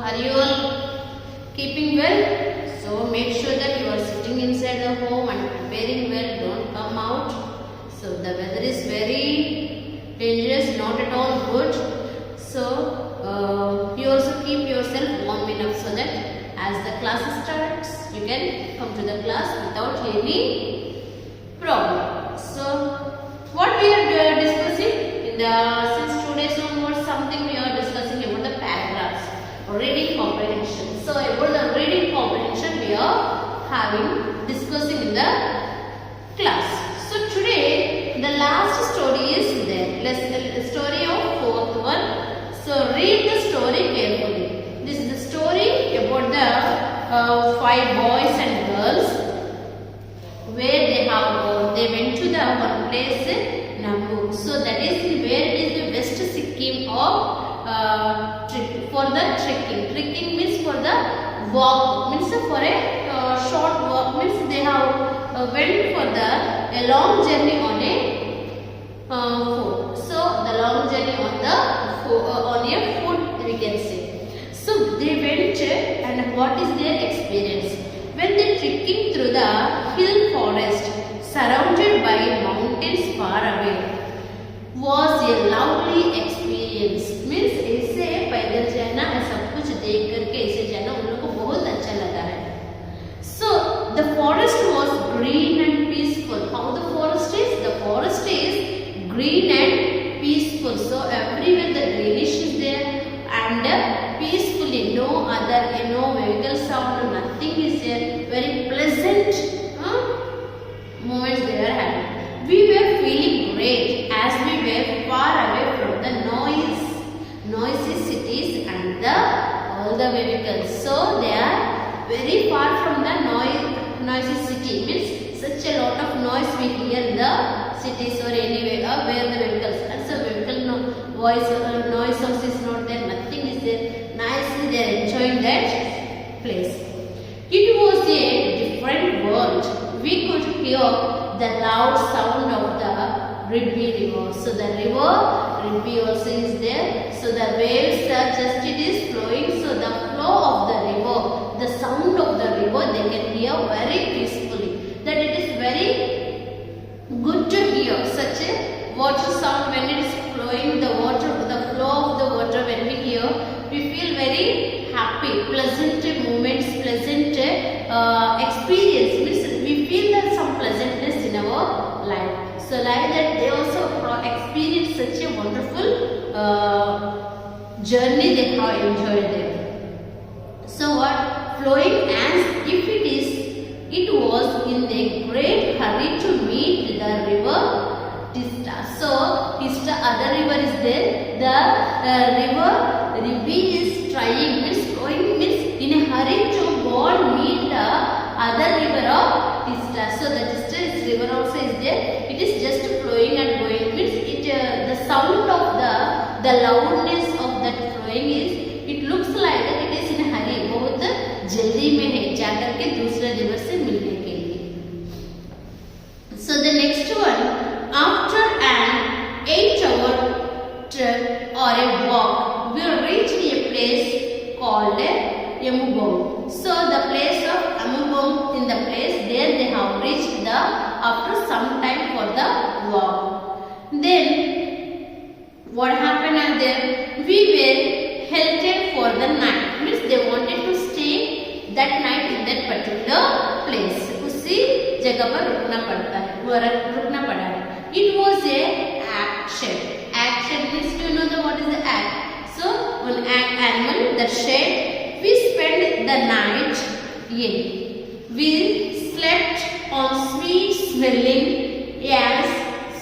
are you all keeping well? So make sure that you are sitting inside the home and preparing well. Don't come out. So the weather is very dangerous, not at all good. So you also keep yourself warm enough so that as the class starts, you can come to the class without any problem. So what we are discussing in the since 2 days onwards, something we are discussing about the paragraphs or reading comprehension. So about the reading comprehension we are discussing in the class. So today the last story is there. The story of fourth one. So read the story carefully. This is the story about the 5 boys and girls where they went to the one place Nambu. So that is where it is the West Sikkim of for the trekking. Trekking means for the walk, means for a short walk, means they have went for a long journey on a foot. So the long journey on a foot we can say. So they went and what is their experience? When they trekking through the hill forest surrounded by mountains far away was a lovely experience. Means ऐसे पैदल जाना सब कुछ देख करके ऐसे जाना उन लोगों को बहुत अच्छा लगा है. So the forest was green and peaceful. How the forest is? The forest is green and peaceful. So everywhere the greenish is there and peacefully, no vehicle sound, nothing is there. Very pleasant moments they are having. We were feeling great as we were far away from the noisy cities and all the vehicles. So they are very far from the noisy city. Means such a lot of noise we hear in the cities or anywhere where the vehicles. And so vehicle noise source is not there. Nothing is there. Nicely they are enjoying that place. It was a different world. We could hear the loud sound of the Ridby river. So the river Ridby also is there. So the waves are just it is flowing. So the flow of the river, the sound of the river, they can hear very peacefully. That it is very good to hear such a water sound when it is flowing. The flow of the water when we hear, we feel very happy, pleasant moments, pleasant experience. Means we feel that some pleasantness in our life. So like that they also experience such a wonderful journey they have enjoyed there. So what? Flowing as if it was in a great hurry to meet the river Tista. So Tista, other river is there. The river Ridby is trying, means flowing, means in a hurry to go and meet the other river of Tista. So the Tista river also is there. It is just flowing and going. Means the sound of the loudness of that flowing is. It looks like that it is in a hurry. बहुत जल्दी में है जाकर के दूसरे river से मिलने के लिए. So the next one. After an 8-hour trek or a walk, we reached a place called Yamubong. So the place of Yamubong, in the place there they have reached after some time for the walk. Then what happened there? We were halted for the night. Means they wanted to stay that night in that particular place. उसी जगह पर रुकना पड़ा है. It was a shed. Shed means you know what is the act. So one animal, the shed. We spent the night in. We slept on sweet smelling as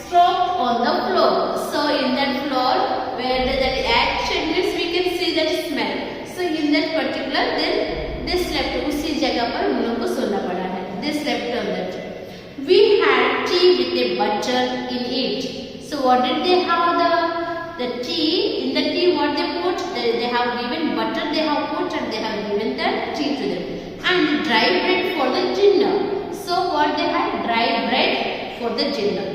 straw on the floor. So in that floor where that shed means we can see that smell. So in that particular then they slept. उसी जगह पर हम लोग को सोना पड़ा है. They slept on that. We had tea with a butter in it. So what did they have? The tea. In the tea what they put? They have given butter they have put and they have given the tea to them. And dry bread for the dinner. So what they had? Dry bread for the dinner.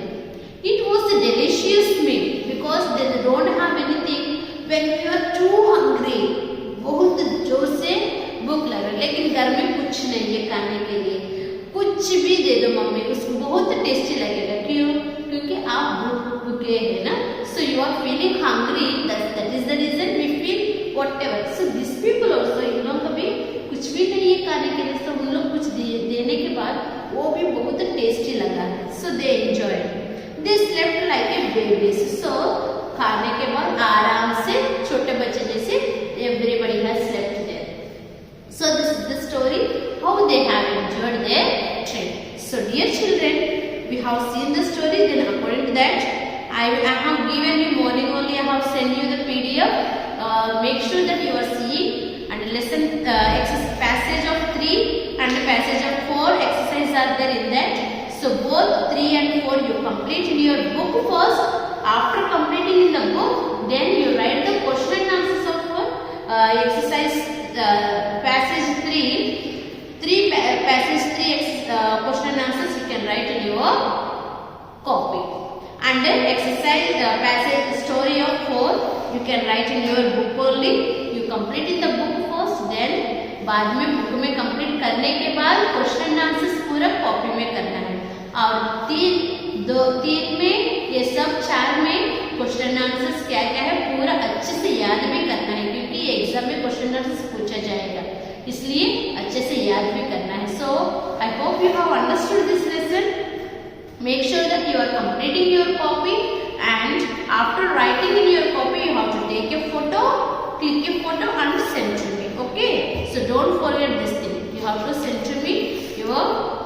It was a delicious meal because they don't have anything. When we are too hungry, बहुत कुछ नहीं है खाने के लिए, कुछ भी दे दो मम्मी, उसको बहुत टेस्टी लगेगा। क्यों? क्योंकि आप भूखे हैं ना, so you are feeling hungry, that is the reason we feel whatever. So this people also, इन लोग कभी कुछ भी नहीं है खाने के लिए, तो उन लोग कुछ देने के बाद वो भी बहुत टेस्टी लगा है। So they enjoyed, they slept like a babies. So खाने के बाद आराम से छोटे बच्चे जैसे everybody has slept there. So this is the story how they have enjoyed their trip. So dear children, we have seen the story. Then according to that, I have given you morning only, I have sent you the PDF. Make sure that you are seeing, and lesson passage of 3 and passage of 4 exercises are there in that. So both 3 and 4 you complete in your book first. After completing in the book, then you write the question and answers of exercise passage 3. Passage 3 question and answers you can write in your copy. And then exercise passage story of 4 you can write in your book only. You complete in the book first, then बाद में book में complete करने के बाद question and answers पूरा copy में करना है। और 3 में ये सब 4 में क्वेश्चन एंड आंसर्स क्या क्या है पूरा अच्छे से याद भी करना है, क्योंकि एग्जाम में क्वेश्चन एंड आंसर्स पूछा जाएगा, इसलिए अच्छे से याद भी करना है। So I hope you have understood this lesson. Make sure that you are completing your copy, and after writing in your copy you have to take a photo, click a photo and send to me. Okay, so don't forget this thing, you have to send to me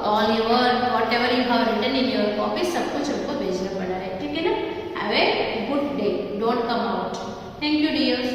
all your whatever you have written in your copy, सब कुछ हमको भेजना पड़ा है, ठीक है ना। Have a good day, don't come out. Thank you dears.